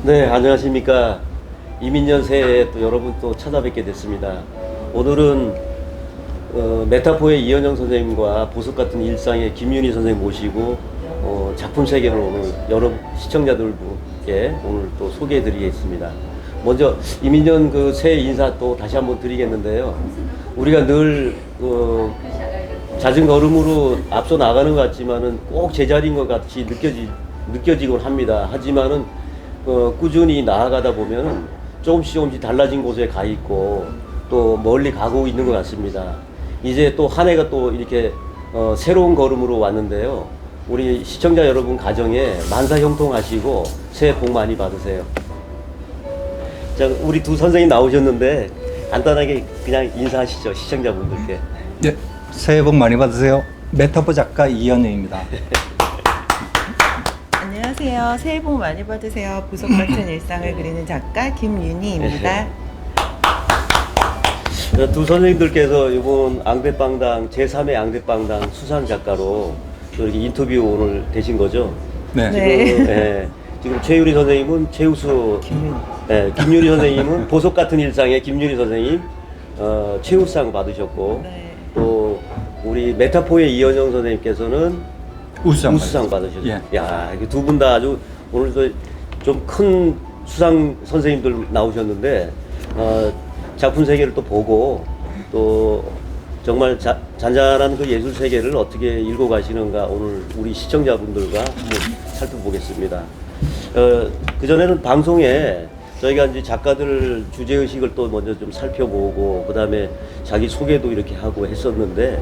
네, 안녕하십니까. 이민년 새해에 또 여러분 또 찾아뵙게 됐습니다. 오늘은 메타포의 이현영 선생님과 보석 같은 일상의 김윤희 선생님 모시고 작품 세계를 오늘 여러 시청자들께 오늘 또 소개해 드리겠습니다. 먼저 이민년 그 새해 인사 또 다시 한번 드리겠는데요. 우리가 늘 잦은 걸음으로 앞서 나가는 것 같지만은 꼭 제자리인 것 같이 느껴지곤 합니다. 하지만은 꾸준히 나아가다 보면은 조금씩 달라진 곳에 가 있고 또 멀리 가고 있는 것 같습니다. 이제 또 한 해가 또 이렇게 새로운 걸음으로 왔는데요. 우리 시청자 여러분 가정에 만사 형통하시고 새해 복 많이 받으세요. 자, 우리 두 선생님 나오셨는데 간단하게 그냥 인사하시죠, 시청자분들께. 네, 새해 복 많이 받으세요. 메타포 작가 이현우입니다. 안녕하세요. 새해 복 많이 받으세요. 보석 같은 일상을 그리는 작가 김윤희입니다. 두 선생님들께서 이번 앙대빵당 제3회 앙대빵당 수상 작가로 또 이렇게 인터뷰 오늘 되신 거죠? 네. 네. 지금 최유리 선생님은 최우수, 김윤희 선생님은 보석 같은 일상의 김윤희 선생님 최우수상 받으셨고, 네. 또 우리 메타포의 이현영 선생님께서는 우수상 받으셨어요. 예. 야, 두 분 다 아주 오늘도 좀 큰 수상 선생님들 나오셨는데 작품 세계를 또 보고 또 정말 잔잔한 그 예술 세계를 어떻게 읽어가시는가 오늘 우리 시청자분들과 한번 살펴보겠습니다. 그전에는 방송에 저희가 이제 작가들 주제의식을 또 먼저 좀 살펴보고 그 다음에 자기 소개도 이렇게 하고 했었는데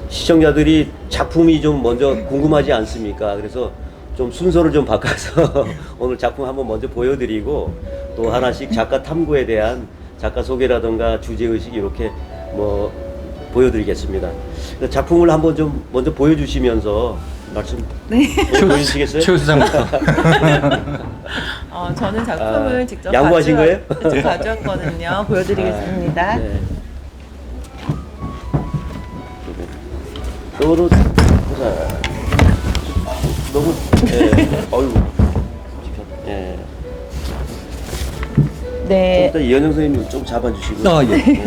시청자들이 작품이 좀 먼저 궁금하지 않습니까? 그래서 좀 순서를 좀 바꿔서 오늘 작품 한번 먼저 보여드리고 또 하나씩 작가 탐구에 대한 작가 소개라든가 주제의식 이렇게 뭐 보여드리겠습니다. 작품을 한번 좀 먼저 보여주시면서 말씀 보여주시겠어요? 최우수상부터. 저는 작품을 직접 양보하신 거예요? 가져왔거든요. 보여드리겠습니다. 네. 너무 보자. 너무 어유. 예. 네. 일단 이현영 선생님 좀 잡아주시고. 아, 예.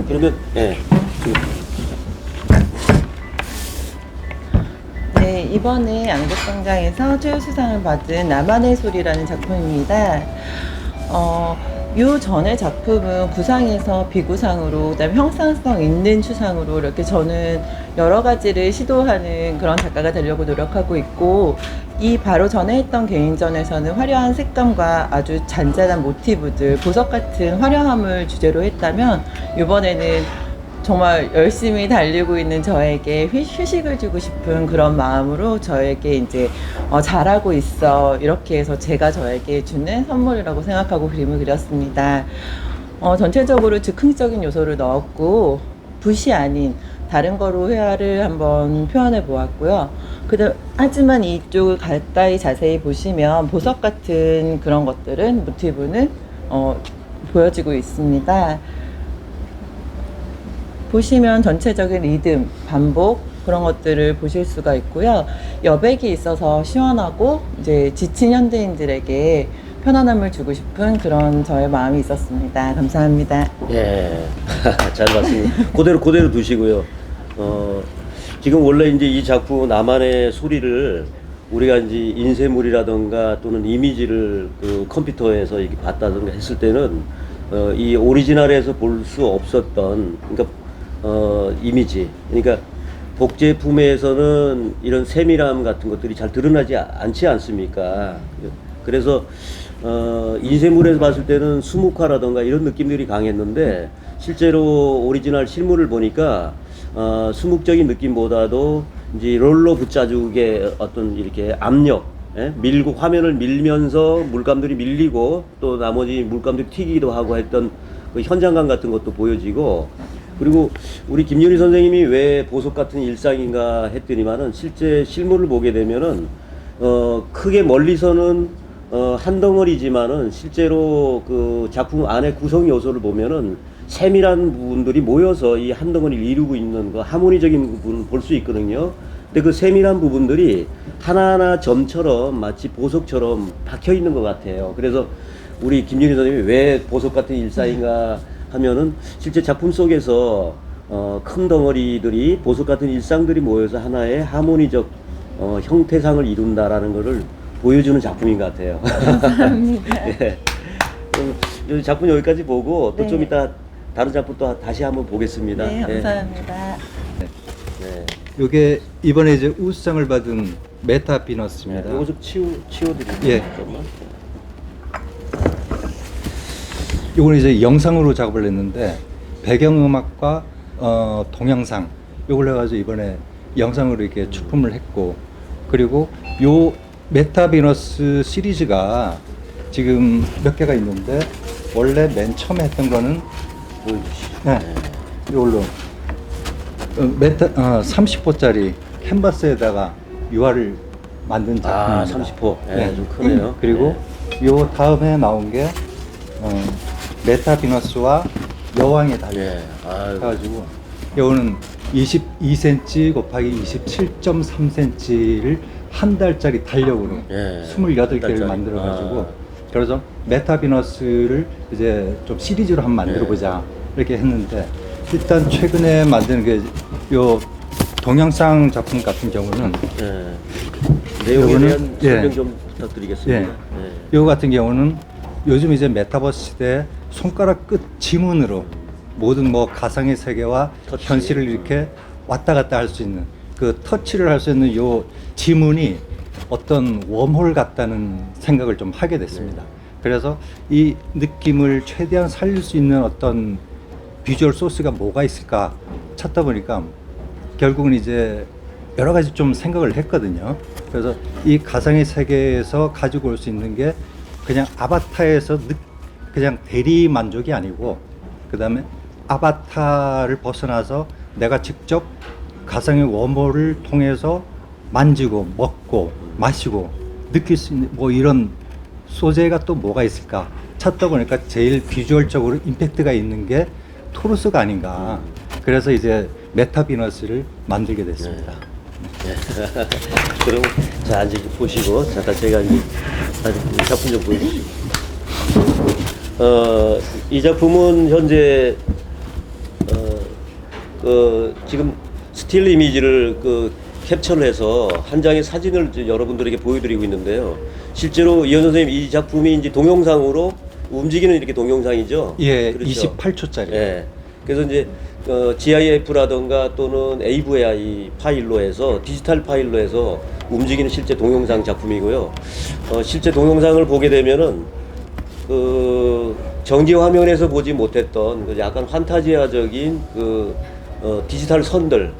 그러면 예. 네, 이번에 앙대빵장에서 최우수상을 받은 나만의 소리라는 작품입니다. 요 전에 작품은 구상에서 비구상으로, 그다음에 형상성 있는 추상으로 이렇게 저는 여러 가지를 시도하는 그런 작가가 되려고 노력하고 있고, 이 바로 전에 했던 개인전에서는 화려한 색감과 아주 잔잔한 모티브들, 보석 같은 화려함을 주제로 했다면, 이번에는 정말 열심히 달리고 있는 저에게 휴식을 주고 싶은 그런 마음으로 저에게 이제 잘하고 있어, 이렇게 해서 제가 저에게 주는 선물이라고 생각하고 그림을 그렸습니다. 전체적으로 즉흥적인 요소를 넣었고 붓이 아닌 다른 거로 회화를 한번 표현해 보았고요. 하지만 이쪽을 가까이 자세히 보시면 보석 같은 그런 것들은, 모티브는 보여지고 있습니다. 보시면 전체적인 리듬, 반복 그런 것들을 보실 수가 있고요. 여백이 있어서 시원하고 이제 지친 현대인들에게 편안함을 주고 싶은 그런 저의 마음이 있었습니다. 감사합니다. 예. 잘 봤습니다. 그대로 두시고요. 지금 원래 이제 이 작품 나만의 소리를 우리가 이제 인쇄물이라던가 또는 이미지를 그 컴퓨터에서 이렇게 봤다던가 했을 때는 이 오리지널에서 볼 수 없었던, 그러니까 이미지, 그러니까 복제품에서는 이런 세밀함 같은 것들이 잘 드러나지 않지 않습니까? 그래서 인쇄물에서 봤을 때는 수묵화라던가 이런 느낌들이 강했는데 실제로 오리지널 실물을 보니까 수묵적인 느낌보다도 이제 롤러 붙자죽의 어떤 이렇게 압력, 밀고 화면을 밀면서 물감들이 밀리고 또 나머지 물감들이 튀기기도 하고 했던 그 현장감 같은 것도 보여지고, 그리고 우리 김윤희 선생님이 왜 보석 같은 일상인가 했더니만은 실제 실물을 보게 되면은 크게 멀리서는 한 덩어리지만은 실제로 그 작품 안에 구성 요소를 보면은 세밀한 부분들이 모여서 이 한 덩어리를 이루고 있는 그 하모니적인 부분을 볼 수 있거든요. 근데 그 세밀한 부분들이 하나하나 점처럼 마치 보석처럼 박혀 있는 것 같아요. 그래서 우리 김윤희 선생님이 왜 보석 같은 일상인가 하면은 실제 작품 속에서 큰 덩어리들이 보석 같은 일상들이 모여서 하나의 하모니적 형태상을 이룬다라는 것을 보여주는 작품인 것 같아요. 감사합니다. 예. 그럼 이 작품 여기까지 보고 또 좀 네. 이따 다른 작품 또 다시 한번 보겠습니다. 네, 감사합니다. 네. 이게 이번에 이제 우수상을 받은 메타 비너스입니다. 이거 좀 치워드릴게요. 예. 잠깐만. 이거는 이제 영상으로 작업을 했는데 배경음악과 동영상 이걸 해가지고 이번에 영상으로 이렇게 출품을 했고, 그리고 요 메타 비너스 시리즈가 지금 몇 개가 있는데 원래 맨 처음에 했던 거는 보여주시죠. 네, 이걸로 메타 30호짜리 캔버스에다가 유화를 만든 아, 작품입니다. 30호. 네, 좀 크네요. 그리고 요 다음에 나온 게 메타 비너스와 여왕의 달력 예. 아유. 해가지고 요거는 22cm 곱하기 27.3cm를 한 달짜리 달력으로 예. 28개를 달짜리. 만들어가지고 아. 그래서 메타 비너스를 이제 좀 시리즈로 한번 만들어보자 이렇게 했는데, 일단 최근에 만든 게 요 동영상 작품 같은 경우는 예. 내용에 요거는, 대한 예. 설명 좀 부탁드리겠습니다. 예. 요거 같은 경우는 요즘 이제 메타버스 시대에 손가락 끝 지문으로 모든 뭐 가상의 세계와 터치. 현실을 이렇게 왔다 갔다 할 수 있는 그 터치를 할 수 있는 요 지문이 어떤 웜홀 같다는 생각을 좀 하게 됐습니다. 그래서 이 느낌을 최대한 살릴 수 있는 어떤 비주얼 소스가 뭐가 있을까 찾다 보니까 결국은 이제 여러 가지 좀 생각을 했거든요. 그래서 이 가상의 세계에서 가지고 올 수 있는 게 그냥 아바타에서 그냥 대리 만족이 아니고, 그 다음에 아바타를 벗어나서 내가 직접 가상의 웜홀을 통해서 만지고 먹고 마시고 느낄 수 있는 뭐 이런 소재가 또 뭐가 있을까 찾다 보니까 제일 비주얼적으로 임팩트가 있는 게 토르스가 아닌가. 그래서 이제 메타 비너스를 만들게 됐습니다. 그럼 자 이제 보시고 자 제가 이제 작품 좀 보여주시죠. 이 작품은 현재 지금 스틸 이미지를 캡처를 해서 한 장의 사진을 이제 여러분들에게 보여드리고 있는데요. 실제로 이현 선생님 이 작품이 이제 동영상으로 움직이는 이렇게 동영상이죠. 예, 그렇죠? 28초짜리. 예. 그래서 이제 GIF라던가 또는 AVI 파일로 해서 디지털 파일로 해서 움직이는 실제 동영상 작품이고요. 실제 동영상을 보게 되면은 정지 화면에서 보지 못했던 약간 판타지아적인 디지털 선들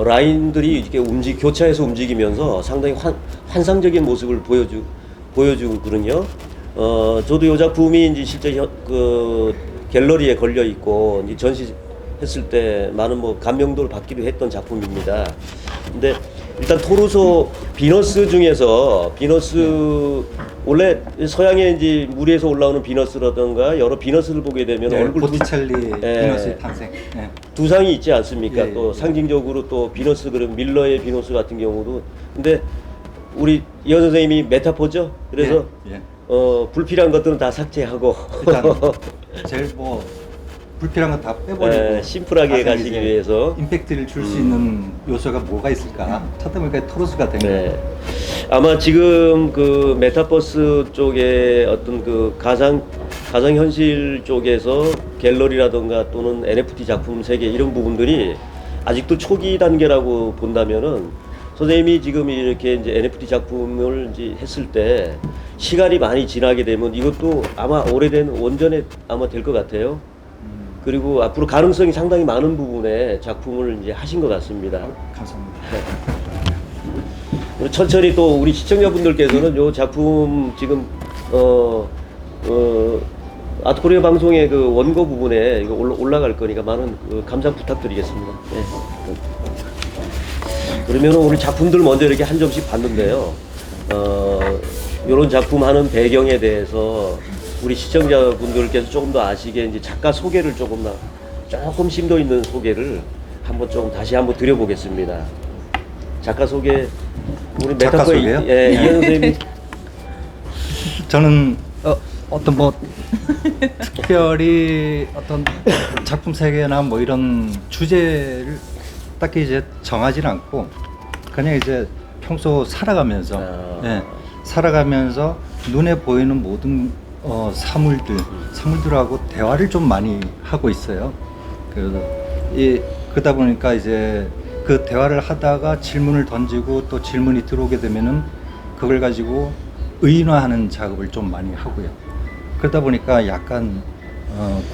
라인들이 이렇게 교차해서 움직이면서 상당히 환상적인 모습을 보여주거든요. 저도 이 작품이 이제 실제 갤러리에 걸려 있고 이제 전시했을 때 많은 뭐 감명도를 받기도 했던 작품입니다. 근데 일단 토르소 비너스 중에서 원래 서양의 이제 무리에서 올라오는 비너스라던가 여러 비너스를 보게 되면 네, 얼굴 보티첼리 예. 비너스의 탄생. 예. 두상이 있지 않습니까? 예, 또 예. 상징적으로 또 비너스 그런 밀러의 비너스 같은 경우도 근데 우리 이현 선생님이 메타포죠. 그래서 예, 예. 불필요한 것들은 다 삭제하고 일단 제일 뭐 불필요한 거 다 빼버리고 심플하게 가장 가시기 이제 위해서 임팩트를 줄 수 있는 요소가 뭐가 있을까 찾다 보니까 토로스가 된 거예요. 네. 아마 지금 메타버스 쪽에 어떤 가상 현실 쪽에서 갤러리라던가 또는 NFT 작품 세계 이런 부분들이 아직도 초기 단계라고 본다면은 선생님이 지금 이렇게 이제 NFT 작품을 이제 했을 때 시간이 많이 지나게 되면 이것도 아마 오래된 원전에 아마 될 것 같아요. 그리고 앞으로 가능성이 상당히 많은 부분에 작품을 이제 하신 것 같습니다. 감사합니다. 천천히 또 우리 시청자분들께서는 요 작품 지금 아트코리아 방송의 원고 부분에 이거 올라갈 거니까 많은 감상 부탁드리겠습니다. 네. 그러면 우리 작품들 먼저 이렇게 한 점씩 봤는데요. 요런 작품 하는 배경에 대해서 우리 시청자분들께서 조금 더 아시게 이제 작가 소개를 조금 심도 있는 소개를 한번 좀 다시 한번 드려보겠습니다. 작가 소개 우리 작가 메타포의 소개요? 예, 이현영 선생님이 저는 어떤 뭐 특별히 어떤 작품 세계나 뭐 이런 주제를 딱히 이제 정하지는 않고 그냥 이제 평소 살아가면서 예, 살아가면서 눈에 보이는 모든 사물들하고 대화를 좀 많이 하고 있어요. 그러다 보니까 이제 그 대화를 하다가 질문을 던지고 또 질문이 들어오게 되면은 그걸 가지고 의인화하는 작업을 좀 많이 하고요. 그러다 보니까 약간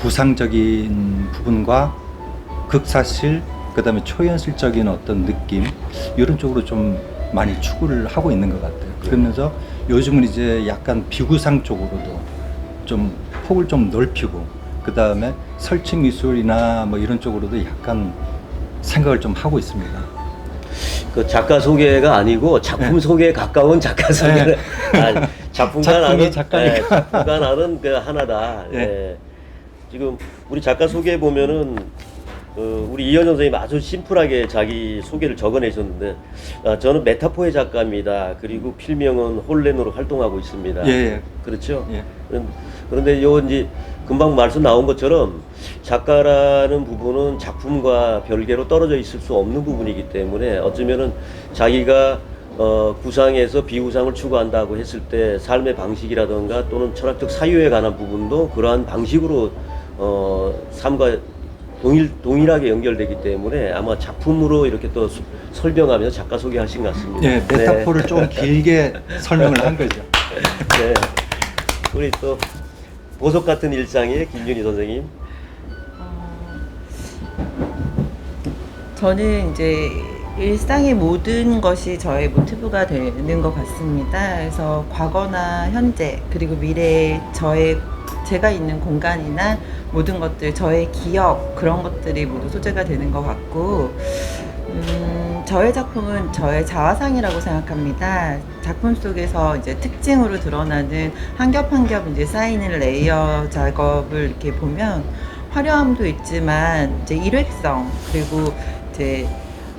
구상적인 부분과 극사실, 그다음에 초현실적인 어떤 느낌 이런 쪽으로 좀 많이 추구를 하고 있는 것 같아요. 그러면서 요즘은 이제 약간 비구상 쪽으로도 좀 폭을 좀 넓히고 그다음에 설치 미술이나 뭐 이런 쪽으로도 약간 생각을 좀 하고 있습니다. 그 작가 소개가 아니고 작품 네. 소개에 가까운 작가 소개를 네. 작품가 작품이 나는 작가니까. 작품가 나는 그 하나다. 네. 예. 지금 우리 작가 소개 보면은 우리 이현영 선생님 아주 심플하게 자기 소개를 적어내셨는데 저는 메타포의 작가입니다. 그리고 필명은 홀렌으로 활동하고 있습니다. 예. 그렇죠? 예. 그런데 요 이제 금방 말씀 나온 것처럼 작가라는 부분은 작품과 별개로 떨어져 있을 수 없는 부분이기 때문에 어쩌면은 자기가 구상에서 비구상을 추구한다고 했을 때 삶의 방식이라든가 또는 철학적 사유에 관한 부분도 그러한 방식으로 삶과 동일하게 연결되기 때문에 아마 작품으로 이렇게 또 설명하면서 작가 소개하신 것 같습니다. 예, 메타포를 좀 길게 설명을 한 거죠. 네. 우리 또 보석 같은 일상의 김윤희 선생님. 저는 이제 일상의 모든 것이 저의 모티브가 되는 것 같습니다. 그래서 과거나 현재 그리고 미래의 제가 있는 공간이나 모든 것들, 저의 기억 그런 것들이 모두 소재가 되는 것 같고 저의 작품은 저의 자화상이라고 생각합니다. 작품 속에서 이제 특징으로 드러나는 한 겹 한 겹 이제 쌓이는 레이어 작업을 이렇게 보면 화려함도 있지만 이제 일획성 그리고 이제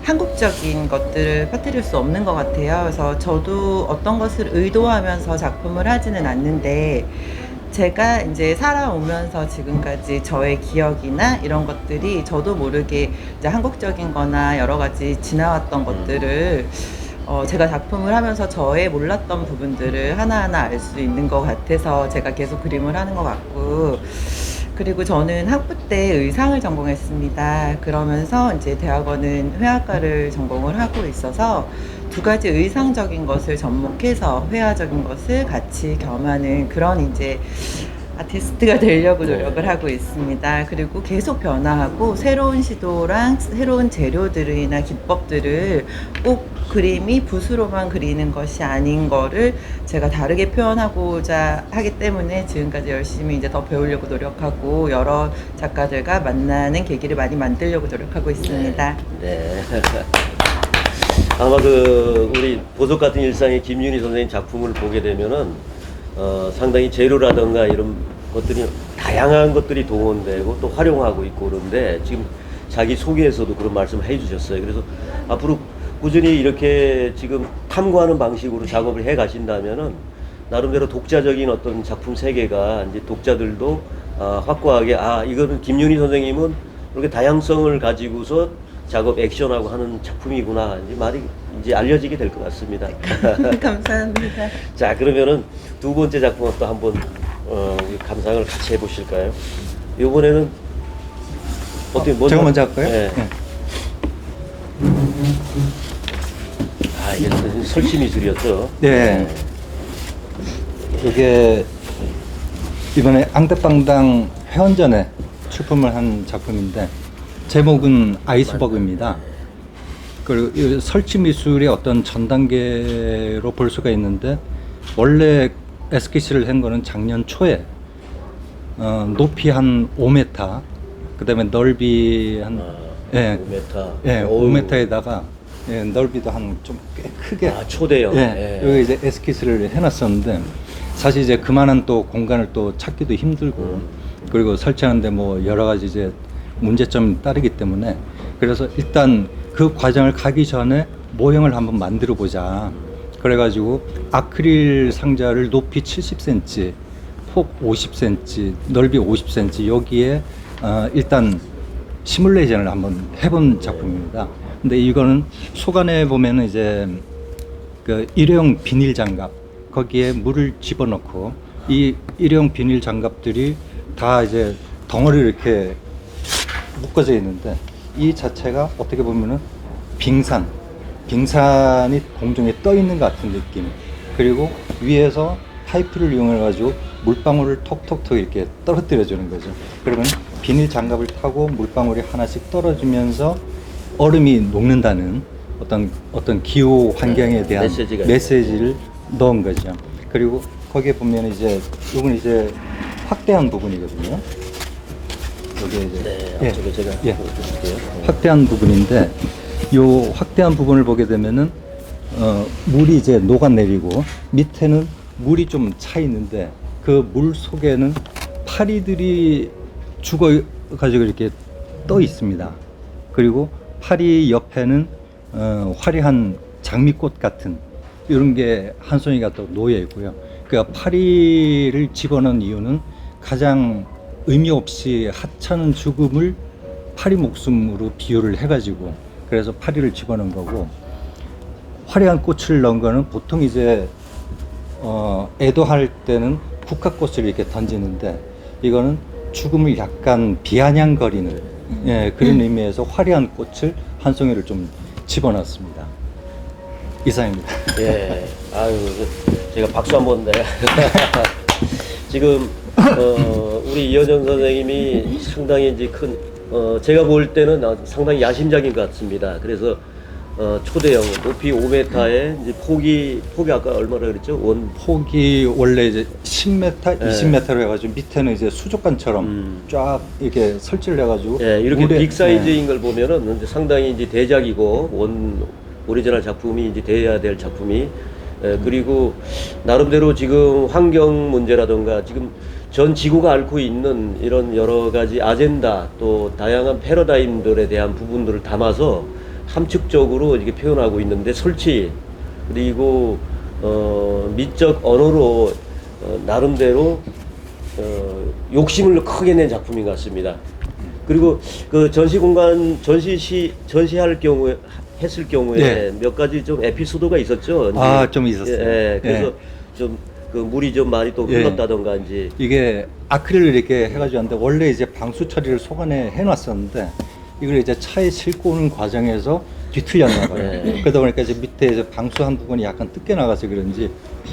한국적인 것들을 빠뜨릴 수 없는 것 같아요. 그래서 저도 어떤 것을 의도하면서 작품을 하지는 않는데 제가 이제 살아오면서 지금까지 저의 기억이나 이런 것들이 저도 모르게 이제 한국적인 거나 여러 가지 지나왔던 것들을 제가 작품을 하면서 저의 몰랐던 부분들을 하나하나 알 수 있는 것 같아서 제가 계속 그림을 하는 것 같고 그리고 저는 학부 때 의상을 전공했습니다. 그러면서 이제 대학원은 회화과를 전공을 하고 있어서 두 가지 의상적인 것을 접목해서 회화적인 것을 같이 겸하는 그런 이제 아티스트가 되려고 노력을 하고 있습니다. 그리고 계속 변화하고 새로운 시도랑 새로운 재료들이나 기법들을 꼭 그림이 붓으로만 그리는 것이 아닌 거를 제가 다르게 표현하고자 하기 때문에 지금까지 열심히 이제 더 배우려고 노력하고 여러 작가들과 만나는 계기를 많이 만들려고 노력하고 있습니다. 네. 아마 우리 보석 같은 일상의 김윤희 선생님 작품을 보게 되면은 상당히 재료라든가 이런 것들이 다양한 것들이 동원되고 또 활용하고 있고 그런데 지금 자기 소개에서도 그런 말씀을 해주셨어요. 그래서 앞으로 꾸준히 이렇게 지금 탐구하는 방식으로 작업을 해 가신다면은 나름대로 독자적인 어떤 작품 세계가 이제 독자들도 확고하게 이거는 김윤희 선생님은 이렇게 다양성을 가지고서 작업 액션하고 하는 작품이구나 이제 말이 이제 알려지게 될 것 같습니다. 감사합니다. 자 그러면은 두 번째 작품은 또 한번 우리 감상을 같이 해보실까요? 이번에는 어떻게 제가 먼저 할까요? 네. 네. 이게 설치 미술이었죠. 네. 이게 이번에 앙대빵당 회원전에 출품을 한 작품인데 제목은 아이스버그입니다. 그리고 이 설치 미술의 어떤 전 단계로 볼 수가 있는데 원래 에스키스를 한 거는 작년 초에 높이 한 5m, 그다음에 넓이 한 5m. 예, 5m에다가 예, 넓이도 한 좀 꽤 크게 초대형. 예, 여기 이제 에스키스를 해놨었는데 사실 이제 그만한 또 공간을 또 찾기도 힘들고 그리고 설치하는데 뭐 여러 가지 이제 문제점이 따르기 때문에 그래서 일단 그 과정을 가기 전에 모형을 한번 만들어 보자. 그래가지고 아크릴 상자를 높이 70cm, 폭 50cm, 넓이 50cm 여기에 일단 시뮬레이션을 한번 해본 작품입니다. 근데 이거는 속안에 보면은 이제 그 일회용 비닐 장갑 거기에 물을 집어넣고 이 일회용 비닐 장갑들이 다 이제 덩어리로 이렇게 묶어져 있는데 이 자체가 어떻게 보면은 빙산이 공중에 떠 있는 것 같은 느낌. 그리고 위에서 파이프를 이용해 가지고 물방울을 톡톡톡 이렇게 떨어뜨려 주는 거죠. 그러면 비닐 장갑을 타고 물방울이 하나씩 떨어지면서 얼음이 녹는다는 어떤 기후 환경에 대한 메시지를 넣은 거죠. 그리고 거기에 보면 이제 이건 이제 확대한 부분이거든요. 여기 이제 네, 앞쪽에 제가 보여드릴게요. 확대한 부분인데 요 확대한 부분을 보게 되면은 물이 이제 녹아내리고 밑에는 물이 좀 차 있는데 그 물 속에는 파리들이 죽어 가지고 이렇게 떠 있습니다. 그리고 파리 옆에는 화려한 장미꽃 같은 이런 게 한 송이가 또 놓여 있고요. 그러니까 파리를 집어넣은 이유는 가장 의미 없이 하찮은 죽음을 파리 목숨으로 비유를 해가지고 그래서 파리를 집어넣은 거고, 화려한 꽃을 넣은 거는 보통 이제 애도할 때는 국화꽃을 이렇게 던지는데 이거는 죽음을 약간 비아냥거리는 그런 의미에서 화려한 꽃을 한 송이를 좀 집어넣었습니다. 이상입니다. 예, 아유, 제가 박수 한번 내. 지금 우리 이현정 선생님이 상당히 이제 큰 제가 볼 때는 상당히 야심작인 것 같습니다. 그래서 초대형 높이 5m에 이제 폭이 아까 얼마나 그랬죠? 폭이 원래 이제 10m, 20m로 해가지고 밑에는 이제 수족관처럼 쫙 이렇게 설치를 해가지고 이렇게 빅 사이즈인 걸 보면은 이제 상당히 이제 대작이고 오리지널 작품이 이제 돼야 될 작품이 그리고 나름대로 지금 환경 문제라든가 지금 전 지구가 앓고 있는 이런 여러 가지 아젠다 또 다양한 패러다임들에 대한 부분들을 담아서 함축적으로 이렇게 표현하고 있는데 설치 그리고 미적 언어로 나름대로 욕심을 크게 낸 작품인 것 같습니다. 그리고 그 전시할 경우에 했을 경우에 몇 가지 좀 에피소드가 있었죠. 좀 있었어요. 그래서 좀 그 물이 좀 많이 또 흘렀다던가 이제 이게 아크릴을 이렇게 해가지고 하는데 원래 이제 방수 처리를 속안에 해놨었는데 이걸 이제 차에 싣고 오는 과정에서 뒤틀렸나 봐요. 그러다 보니까 이제 밑에 이제 방수한 부분이 약간 뜯겨 나가서 그런지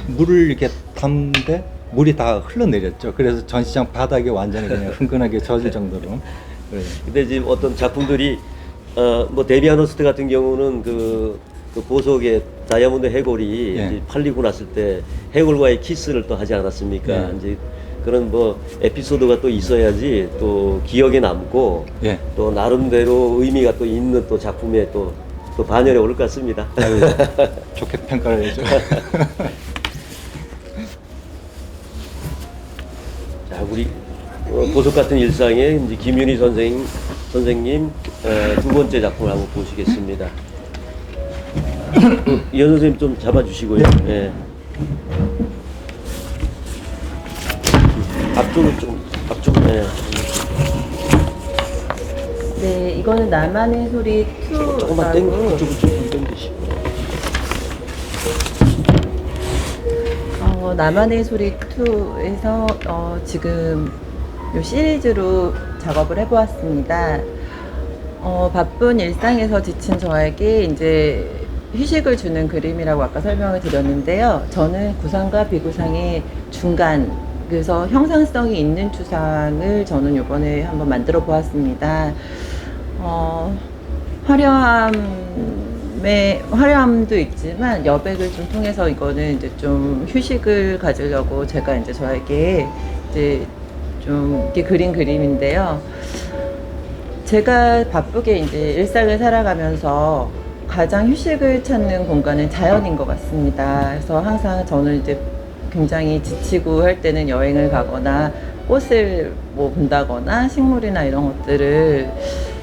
물을 이렇게 담는데 물이 다 흘러내렸죠. 그래서 전시장 바닥에 완전히 그냥 흥건하게 젖을 정도로. 근데 지금 어떤 작품들이 뭐 데비아노스트 같은 경우는 그 보석의 다이아몬드 해골이 이제 팔리고 났을 때 해골과의 키스를 또 하지 않았습니까? 이제 그런 뭐 에피소드가 또 있어야지 또 기억에 남고 또 나름대로 의미가 또 있는 또 작품에 또 반열에 오를 것 같습니다. 아유, 좋게 평가를 해줘. 자, 우리 보석 같은 일상의 이제 김윤희 선생님 두 번째 작품을 한번 보시겠습니다. 이현 선생님 좀 잡아주시고요. 예. 앞쪽으로. 네, 이거는 나만의 소리 2라고. 조금만 그쪽으로 조금 당기시고. 나만의 소리 2에서 지금 요 시리즈로 작업을 해보았습니다. 바쁜 일상에서 지친 저에게 이제 휴식을 주는 그림이라고 아까 설명을 드렸는데요. 저는 구상과 비구상의 중간, 그래서 형상성이 있는 추상을 저는 이번에 한번 만들어 보았습니다. 화려함도 있지만 여백을 좀 통해서 이거는 이제 좀 휴식을 가지려고 제가 이제 저에게 이제 좀 이렇게 그린 그림인데요. 제가 바쁘게 이제 일상을 살아가면서 가장 휴식을 찾는 공간은 자연인 것 같습니다. 그래서 항상 저는 이제 굉장히 지치고 할 때는 여행을 가거나 꽃을 뭐 본다거나 식물이나 이런 것들을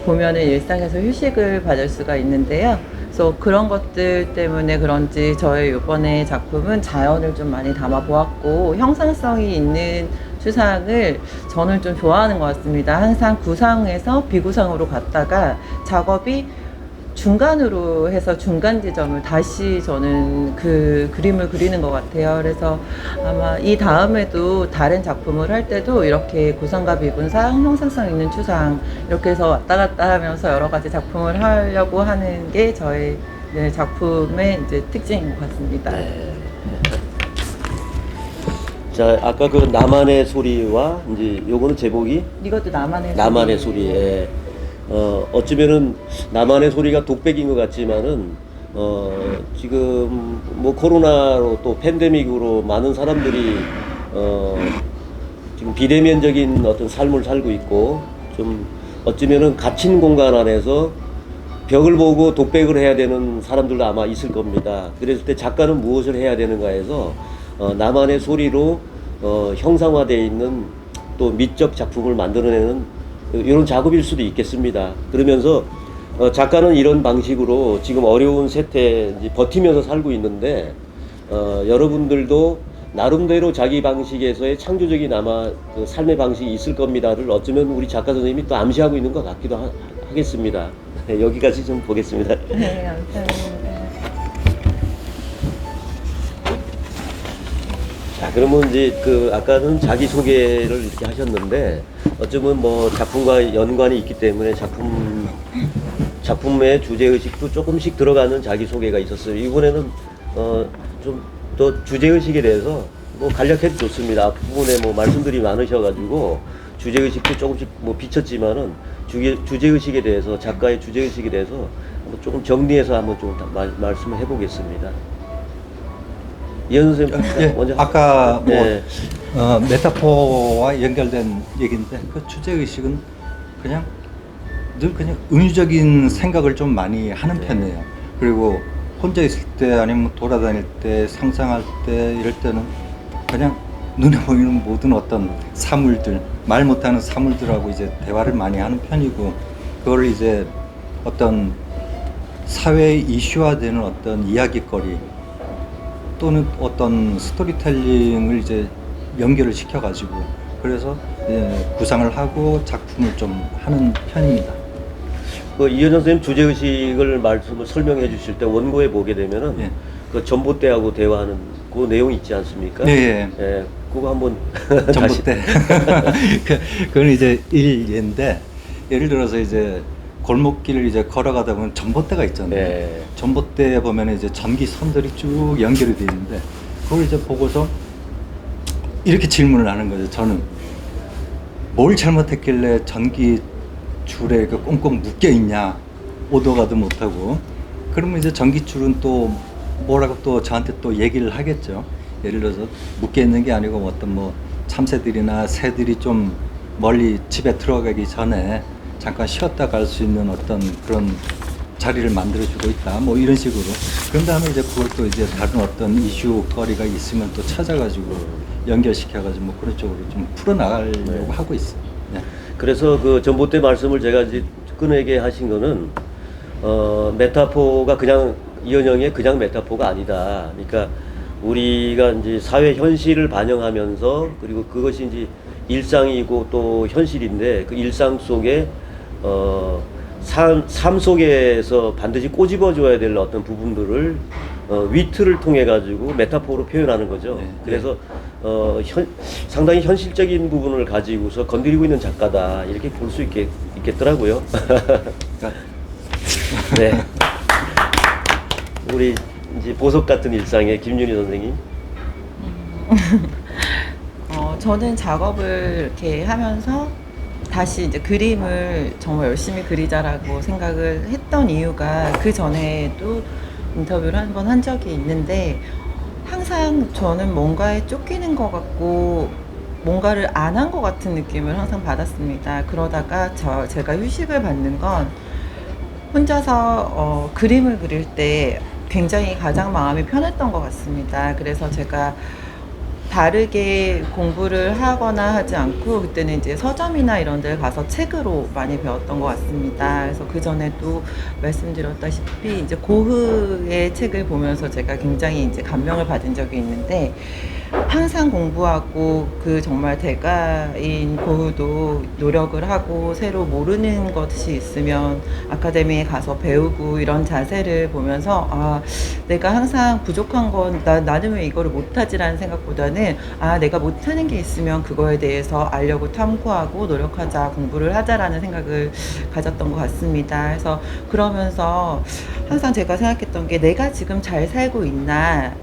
보면은 일상에서 휴식을 받을 수가 있는데요. 그래서 그래서 그런 것들 때문에 그런지 저의 이번에 작품은 자연을 좀 많이 담아 보았고 형상성이 있는 추상을 저는 좀 좋아하는 것 같습니다. 항상 구상에서 비구상으로 갔다가 작업이 중간으로 해서 중간 지점을 다시 저는 그 그림을 그리는 것 같아요. 그래서 아마 이 다음에도 다른 작품을 할 때도 이렇게 구상과 비구상, 형상성 있는 추상 이렇게 해서 왔다 갔다 하면서 여러 가지 작품을 하려고 하는 게 저의 네, 작품의 이제 특징인 것 같습니다. 네. 자, 아까 그 나만의 소리와 이제 요거는 제목이 이것도 나만의 소리에 어쩌면은 나만의 소리가 독백인 것 같지만은 지금 뭐 코로나로 또 팬데믹으로 많은 사람들이 지금 비대면적인 어떤 삶을 살고 있고 좀 어쩌면은 갇힌 공간 안에서 벽을 보고 독백을 해야 되는 사람들도 아마 있을 겁니다. 그랬을 때 작가는 무엇을 해야 되는가 해서 나만의 소리로 형상화되어 있는 또 미적 작품을 만들어내는 이런 작업일 수도 있겠습니다. 그러면서 작가는 이런 방식으로 지금 어려운 세태 이제 버티면서 살고 있는데 여러분들도 나름대로 자기 방식에서의 창조적인 아마 그 삶의 방식이 있을 겁니다를 어쩌면 우리 작가 선생님이 또 암시하고 있는 것 같기도 하겠습니다. 네, 여기까지 좀 보겠습니다. 네, 감사합니다. 자, 그러면 이제 그 아까는 자기 소개를 이렇게 하셨는데 어쩌면 뭐 작품과 연관이 있기 때문에 작품의 주제 의식도 조금씩 들어가는 자기 소개가 있었어요. 이번에는 좀 더 주제 의식에 대해서 뭐 간략해도 좋습니다. 앞부분에 뭐 말씀들이 많으셔가지고 주제 의식도 조금씩 뭐 비쳤지만은 주제 의식에 대해서 작가의 주제 의식에 대해서 한번 조금 정리해서 한번 좀 말씀을 해보겠습니다. 이현 선생님 예, 먼저 아까 뭐 네. 메타포와 연결된 얘기인데 그 주제 의식은 그냥 늘 그냥 은유적인 생각을 좀 많이 하는 네. 편이에요. 그리고 혼자 있을 때 아니면 돌아다닐 때 상상할 때 이럴 때는 그냥 눈에 보이는 모든 어떤 사물들, 말 못하는 사물들하고 이제 대화를 많이 하는 편이고 그걸 이제 어떤 사회 이슈화되는 어떤 이야기거리 또는 어떤 스토리텔링을 이제 연결을 시켜가지고 그래서 구상을 하고 작품을 좀 하는 편입니다. 그 이현정 선생님 주제 의식을 말씀을 설명해 주실 때 원고에 보게 되면은 예. 그 전봇대하고 대화하는 그 내용 있지 않습니까? 네, 예. 예, 그거 한번 전봇대. 그건 이제 일인데 예를 들어서 이제 골목길을 이제 걸어가다 보면 전봇대가 있잖아요. 네. 전봇대에 보면 이제 전기선들이 쭉 연결이 되어 있는데 그걸 이제 보고서 이렇게 질문을 하는 거죠. 저는 뭘 잘못했길래 전기 줄에 이렇게 꽁꽁 묶여 있냐, 오도 가도 못하고. 그러면 이제 전기줄은 또 뭐라고 또 저한테 또 얘기를 하겠죠. 예를 들어서 묶여 있는 게 아니고 어떤 뭐 참새들이나 새들이 좀 멀리 집에 들어가기 전에 잠깐 쉬었다 갈 수 있는 어떤 그런 자리를 만들어주고 있다. 뭐 이런 식으로. 그런 다음에 이제 그걸 또 이제 다른 어떤 이슈거리가 있으면 또 찾아가지고 연결시켜가지고 뭐 그런 쪽으로 좀 풀어나가려고 네. 하고 있어요. 네. 그래서 그 전봇대 말씀을 제가 이제 꺼내게 하신 거는 메타포가 그냥 이현영의 그냥 메타포가 아니다. 그러니까 우리가 이제 사회 현실을 반영하면서 그리고 그것이 이제 일상이고 또 현실인데 그 일상 속에 삶 속에서 반드시 꼬집어줘야 될 어떤 부분들을 위트를 통해 가지고 메타포로 표현하는 거죠. 네. 그래서 상당히 현실적인 부분을 가지고서 건드리고 있는 작가다 이렇게 볼 수 있겠더라고요. 그러니까 네. 우리 이제 보석 같은 일상의 김윤희 선생님. 저는 작업을 이렇게 하면서 다시 이제 그림을 정말 열심히 그리자라고 생각을 했던 이유가 그 전에도 인터뷰를 한 번 한 적이 있는데 항상 저는 뭔가에 쫓기는 것 같고 뭔가를 안 한 것 같은 느낌을 항상 받았습니다. 그러다가 제가 휴식을 받는 건 혼자서 그림을 그릴 때 굉장히 가장 마음이 편했던 것 같습니다. 그래서 제가 다르게 공부를 하거나 하지 않고 그때는 이제 서점이나 이런 데 가서 책으로 많이 배웠던 것 같습니다. 그래서 그 전에도 말씀드렸다시피 이제 고흐의 책을 보면서 제가 굉장히 이제 감명을 받은 적이 있는데, 항상 공부하고 그 정말 대가인 고흐도 노력을 하고 새로 모르는 것이 있으면 아카데미에 가서 배우고 이런 자세를 보면서, 아, 내가 항상 부족한 건 나는 왜 이거를 못하지라는 생각보다는, 아, 내가 못하는 게 있으면 그거에 대해서 알려고 탐구하고 노력하자, 공부를 하자라는 생각을 가졌던 것 같습니다. 그래서 그러면서 항상 제가 생각했던 게, 내가 지금 잘 살고 있나,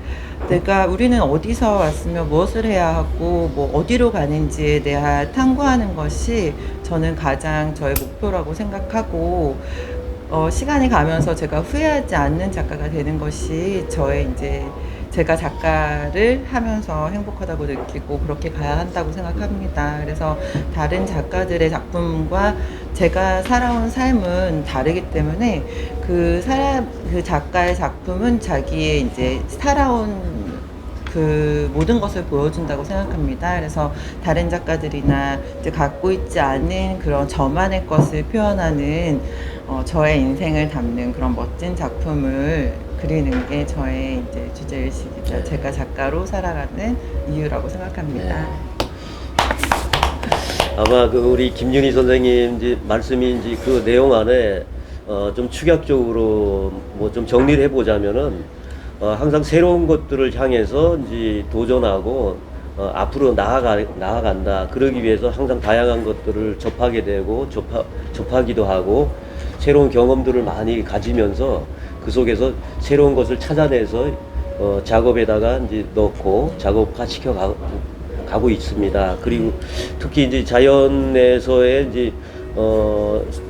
우리는 어디서 왔으면 무엇을 해야 하고 뭐 어디로 가는지에 대한 탐구하는 것이 저는 가장 저의 목표라고 생각하고, 시간이 가면서 제가 후회하지 않는 작가가 되는 것이 저의 이제 제가 작가를 하면서 행복하다고 느끼고 그렇게 가야 한다고 생각합니다. 그래서 다른 작가들의 작품과 제가 살아온 삶은 다르기 때문에 그 작가의 작품은 자기의 이제 살아온 그 모든 것을 보여준다고 생각합니다. 그래서 다른 작가들이나 이제 갖고 있지 않은 그런 저만의 것을 표현하는 저의 인생을 담는 그런 멋진 작품을 그리는 게 저의 이제 주제의식이자 제가 작가로 살아가는 이유라고 생각합니다. 네. 아마 그 우리 김윤희 선생님 이제 말씀이 이제 그 내용 안에 좀 축약적으로 뭐 좀 정리를 해보자면은, 항상 새로운 것들을 향해서 이제 도전하고 앞으로 나아간다. 그러기 위해서 항상 다양한 것들을 접하게 되고 접하기도 하고 새로운 경험들을 많이 가지면서 그 속에서 새로운 것을 찾아내서 작업에다가 이제 넣고 작업화시켜 가고 있습니다. 그리고 특히 이제 자연에서의 이제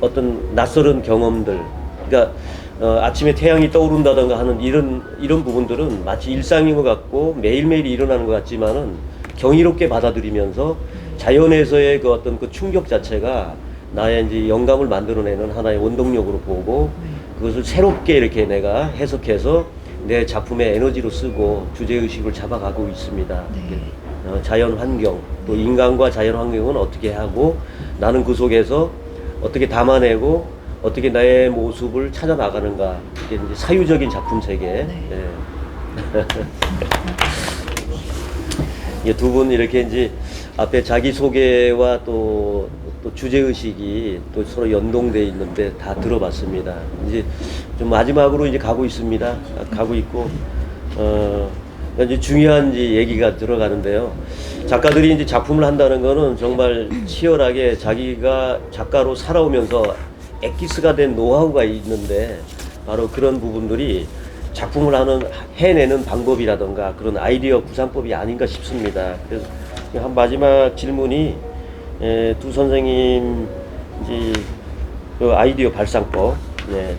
어떤 낯설은 경험들, 그러니까 아침에 태양이 떠오른다던가 하는 이런 부분들은 마치 일상인 것 같고 매일매일 일어나는 것 같지만은 경이롭게 받아들이면서 자연에서의 그 어떤 그 충격 자체가 나의 이제 영감을 만들어내는 하나의 원동력으로 보고, 그것을 새롭게 이렇게 내가 해석해서 내 작품의 에너지로 쓰고 주제의식을 잡아가고 있습니다. 자연 환경, 또 인간과 자연 환경은 어떻게 하고 나는 그 속에서 어떻게 담아내고 어떻게 나의 모습을 찾아 나가는가. 이게 이제 사유적인 작품 세계. 두 분 이렇게 이제 앞에 자기 소개와 또 주제의식이 또 서로 연동되어 있는데 다 들어봤습니다. 이제 좀 마지막으로 이제 가고 있습니다. 가고 있고, 이제 중요한 이제 얘기가 들어가는데요. 작가들이 이제 작품을 한다는 거는 정말 치열하게 자기가 작가로 살아오면서 엑기스가 된 노하우가 있는데, 바로 그런 부분들이 작품을 해내는 방법이라던가 그런 아이디어 구상법이 아닌가 싶습니다. 그래서 한 마지막 질문이, 두 선생님 이제 그 아이디어 발상법,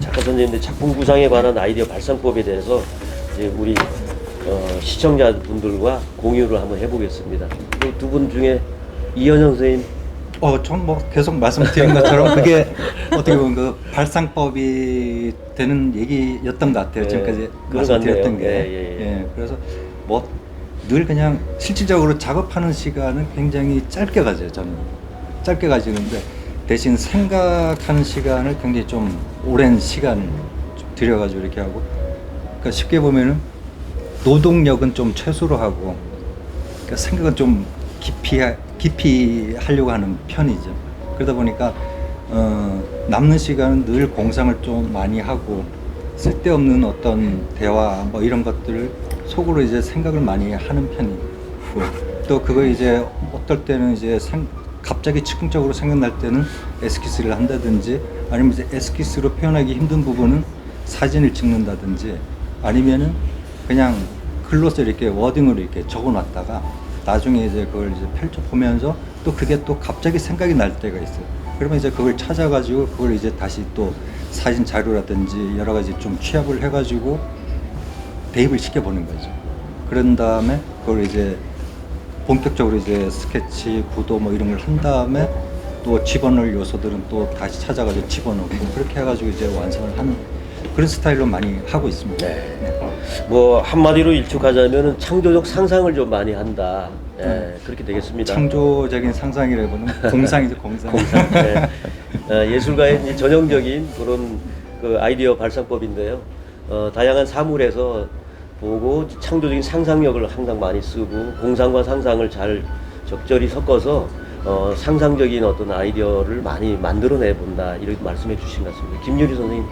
작가 선생님들 작품 구상에 관한 아이디어 발상법에 대해서 이제 우리 시청자분들과 공유를 한번 해보겠습니다. 두 분 중에 이현영 선생님. 전 뭐 계속 말씀드린 것처럼 그게 어떻게 보면 그 발상법이 되는 얘기였던 것 같아요. 지금까지 말씀드렸던 게. 그래서 뭐 늘 그냥 실질적으로 작업하는 시간은 굉장히 짧게 가져요. 저는 짧게 가지는데, 대신 생각하는 시간을 굉장히 좀 오랜 시간 들여가지고 이렇게 하고, 그러니까 쉽게 보면은 노동력은 좀 최소로 하고, 그러니까 생각은 좀 깊이 하려고 하는 편이죠. 그러다 보니까 남는 시간은 늘 공상을 좀 많이 하고, 쓸데없는 어떤 대화 뭐 이런 것들을 속으로 이제 생각을 많이 하는 편이고, 또 그거 이제 어떨 때는 이제 갑자기 즉흥적으로 생각날 때는 에스키스를 한다든지, 아니면 이제 에스키스로 표현하기 힘든 부분은 사진을 찍는다든지, 아니면은 그냥 글로서 이렇게 워딩으로 이렇게 적어놨다가 나중에 이제 그걸 이제 펼쳐보면서 또 그게 또 갑자기 생각이 날 때가 있어요. 그러면 이제 그걸 찾아가지고 그걸 이제 다시 또 사진 자료라든지 여러 가지 좀 취합을 해가지고 대입을 시켜보는 거죠. 그런 다음에 그걸 이제 본격적으로 이제 스케치, 구도 뭐 이런 걸 한 다음에 또 집어넣을 요소들은 또 다시 찾아가지고 집어넣고, 그렇게 해가지고 이제 완성을 하는 그런 스타일로 많이 하고 있습니다. 네. 뭐 한마디로 일축하자면은 창조적 상상을 좀 많이 한다. 그렇게 되겠습니다. 창조적인 상상이라고는 공상이죠, 공상. 네. 예술가의 이제 전형적인 그런 그 아이디어 발상법인데요. 다양한 사물에서 보고 창조적인 상상력을 항상 많이 쓰고 공상과 상상을 잘 적절히 섞어서 상상적인 어떤 아이디어를 많이 만들어내 본다 이렇게 말씀해 주신 것 같습니다. 김유리 선생님.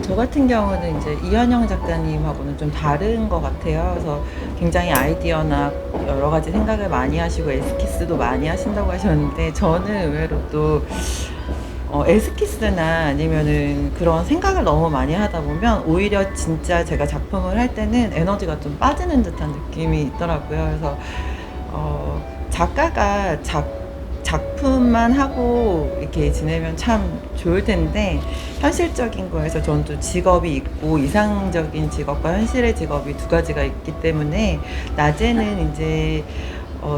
저 같은 경우는 이제 이현영 작가님하고는 좀 다른 것 같아요. 그래서 굉장히 아이디어나 여러 가지 생각을 많이 하시고 에스키스도 많이 하신다고 하셨는데 저는 의외로 또 에스키스나 아니면은 그런 생각을 너무 많이 하다 보면 오히려 진짜 제가 작품을 할 때는 에너지가 좀 빠지는 듯한 느낌이 있더라고요. 그래서 작가가 작품만 하고 이렇게 지내면 참 좋을 텐데 현실적인 거에서 저는 또 직업이 있고 이상적인 직업과 현실의 직업이 두 가지가 있기 때문에 낮에는 이제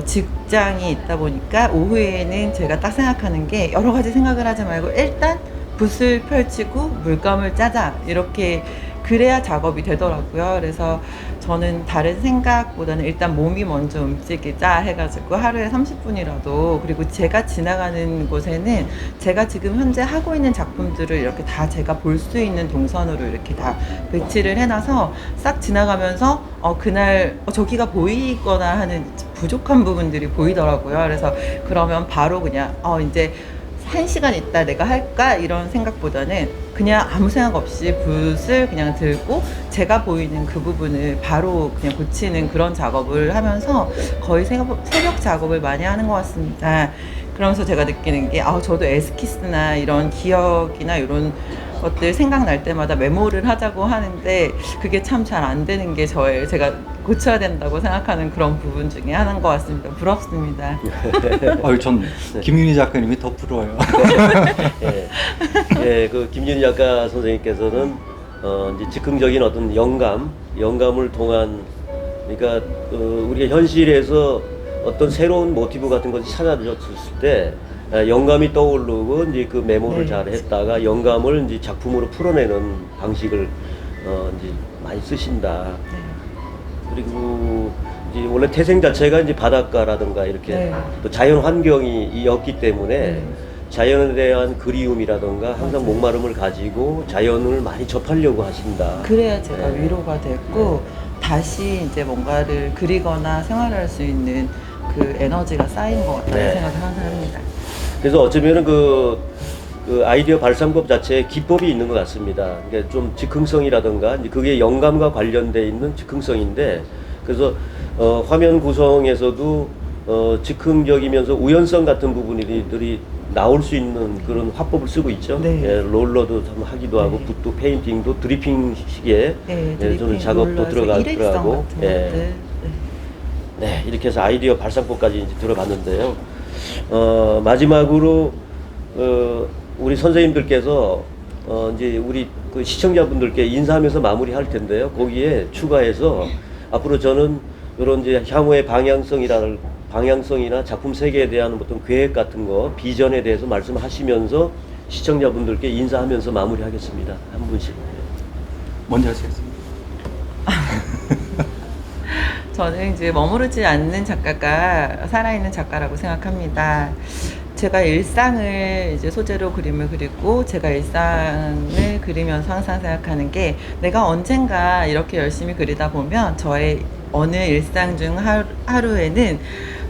직장이 있다 보니까 오후에는 제가 딱 생각하는 게 여러 가지 생각을 하지 말고 일단 붓을 펼치고 물감을 짜자 이렇게 그래야 작업이 되더라고요. 그래서 저는 다른 생각보다는 일단 몸이 먼저 움직이자 해가지고 하루에 30분이라도 그리고 제가 지나가는 곳에는 제가 지금 현재 하고 있는 작품들을 이렇게 다 제가 볼 수 있는 동선으로 이렇게 다 배치를 해놔서 싹 지나가면서 그날 저기가 보이거나 하는 부족한 부분들이 보이더라고요. 그래서 그러면 바로 그냥 이제 1시간 있다 내가 할까? 이런 생각보다는 그냥 아무 생각 없이 붓을 그냥 들고 제가 보이는 그 부분을 바로 그냥 고치는 그런 작업을 하면서 거의 새벽 작업을 많이 하는 것 같습니다. 그러면서 제가 느끼는 게 저도 에스키스나 이런 기억이나 이런 것들 생각날 때마다 메모를 하자고 하는데 그게 참 잘 안 되는 게 제가 고쳐야 된다고 생각하는 그런 부분 중에 하나인 것 같습니다. 부럽습니다. 전 김윤희 작가님이 더 부러워요. 그 김윤희 작가 선생님께서는 이제 즉흥적인 어떤 영감을 통한 그러니까 우리가 현실에서 어떤 새로운 모티브 같은 것이 찾아졌을 때 영감이 떠오르고 이제 그 메모를 잘 했다가 영감을 이제 작품으로 풀어내는 방식을 이제 많이 쓰신다. 그리고 이제 원래 태생 자체가 이제 바닷가라든가 이렇게 또 자연 환경이었기 때문에 자연에 대한 그리움이라든가 항상 목마름을 가지고 자연을 많이 접하려고 하신다. 그래야 제가 위로가 됐고 다시 이제 뭔가를 그리거나 생활할 수 있는 그 에너지가 쌓인 것 같다는 생각을 항상 합니다. 그래서 어쩌면은 그 아이디어 발상법 자체에 기법이 있는 것 같습니다. 그러니까 좀 즉흥성이라든가 이제 그게 영감과 관련돼 있는 즉흥성인데 그래서 화면 구성에서도 즉흥적이면서 우연성 같은 부분들이 나올 수 있는 그런 화법을 쓰고 있죠. 롤러도 좀 하기도 하고 붓도 페인팅도 드리핑 시기에 저는 작업도 들어가고 이렇게 해서 아이디어 발상법까지 이제 들어봤는데요. 마지막으로 우리 선생님들께서 이제 우리 그 시청자분들께 인사하면서 마무리할 텐데요. 거기에 추가해서 앞으로 저는 이런 이제 향후의 방향성이나 작품 세계에 대한 어떤 계획 같은 거, 비전에 대해서 말씀하시면서 시청자분들께 인사하면서 마무리하겠습니다. 한 분씩. 먼저 하시겠습니다. 저는 이제 머무르지 않는 작가가 살아있는 작가라고 생각합니다. 제가 일상을 이제 소재로 그림을 그리고 제가 일상을 그리면서 항상 생각하는 게 내가 언젠가 이렇게 열심히 그리다 보면 저의 어느 일상 중 하루에는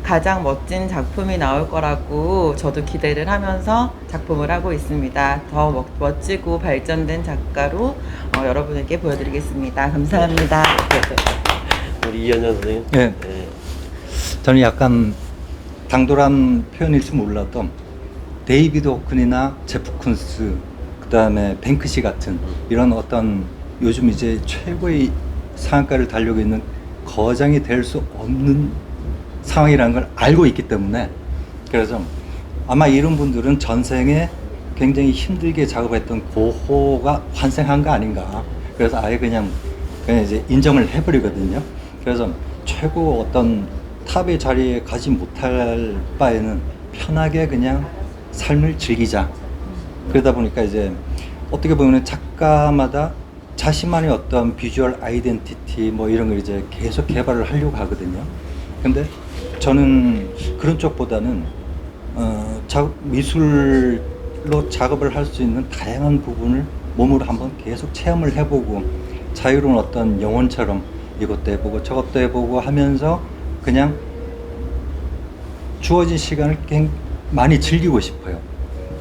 가장 멋진 작품이 나올 거라고 저도 기대를 하면서 작품을 하고 있습니다. 더 멋지고 발전된 작가로 여러분에게 보여드리겠습니다. 감사합니다. 우리 이현영 선생님. 저는 약간 당돌한 표현일지 몰라도 데이비드 호큰이나 제프 쿤스 그다음에 뱅크시 같은 이런 어떤 요즘 이제 최고의 상한가를 달리고 있는 거장이 될 수 없는 상황이라는 걸 알고 있기 때문에 그래서 아마 이런 분들은 전생에 굉장히 힘들게 작업했던 고호가 환생한 거 아닌가. 그래서 아예 그냥 이제 인정을 해버리거든요. 그래서 최고 어떤 탑의 자리에 가지 못할 바에는 편하게 그냥 삶을 즐기자. 그러다 보니까 이제 어떻게 보면 작가마다 자신만의 어떤 비주얼 아이덴티티 뭐 이런 걸 이제 계속 개발을 하려고 하거든요. 근데 저는 그런 쪽보다는 미술로 작업을 할 수 있는 다양한 부분을 몸으로 한번 계속 체험을 해보고 자유로운 어떤 영혼처럼 이것도 해보고 저것도 해보고 하면서 그냥 주어진 시간을 많이 즐기고 싶어요.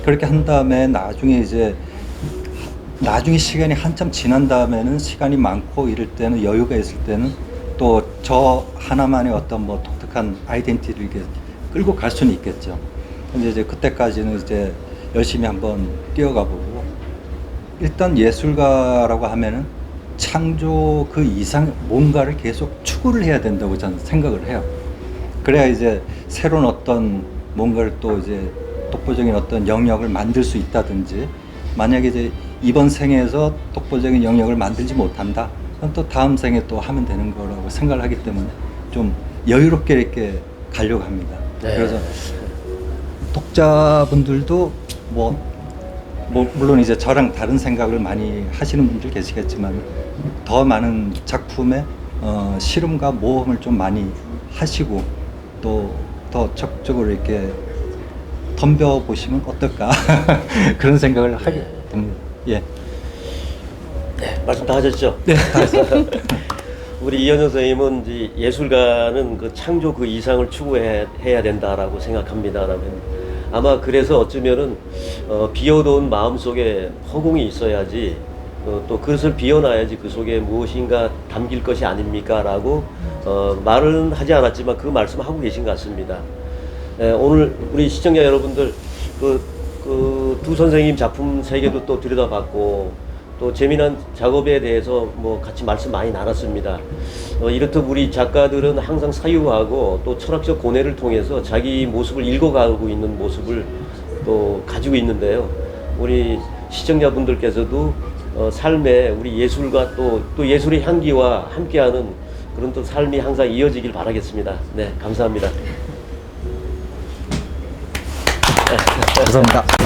그렇게 한 다음에 나중에 시간이 한참 지난 다음에는 시간이 많고 이럴 때는 여유가 있을 때는 또 저 하나만의 어떤 뭐 독특한 아이덴티티를 이렇게 끌고 갈 수는 있겠죠. 근데 이제 그때까지는 이제 열심히 한번 뛰어가 보고 일단 예술가라고 하면은 창조 그 이상 뭔가를 계속 추구를 해야 된다고 저는 생각을 해요. 그래야 이제 새로운 어떤 뭔가를 또 이제 독보적인 어떤 영역을 만들 수 있다든지 만약에 이제 이번 생에서 독보적인 영역을 만들지 못한다. 그럼 또 다음 생에 또 하면 되는 거라고 생각을 하기 때문에 좀 여유롭게 이렇게 가려고 합니다. 네. 그래서 독자분들도 뭐 물론 이제 저랑 다른 생각을 많이 하시는 분들 계시겠지만 더 많은 작품에 실험과 모험을 좀 많이 하시고 또 더 적극적으로 이렇게 덤벼보시면 어떨까 그런 생각을 하게 됩니다. 예. 네, 말씀 다 하셨죠? 네, 다 했습니다. 우리 이현영 선생님은 이제 예술가는 그 창조 그 이상을 추구해야 된다라고 생각합니다라면 아마 그래서 어쩌면은 비어놓은 마음 속에 허공이 있어야지 또 그것을 비워놔야지 그 속에 무엇인가 담길 것이 아닙니까라고 말은 하지 않았지만 그 말씀을 하고 계신 것 같습니다. 오늘 우리 시청자 여러분들 그 두 선생님 작품 세 개도 또 들여다봤고 또 재미난 작업에 대해서 뭐 같이 말씀 많이 나눴습니다. 이렇듯 우리 작가들은 항상 사유하고 또 철학적 고뇌를 통해서 자기 모습을 읽어가고 있는 모습을 또 가지고 있는데요. 우리 시청자분들께서도 삶에 우리 예술과 또 예술의 향기와 함께하는 그런 또 삶이 항상 이어지길 바라겠습니다. 네, 감사합니다. 감사합니다.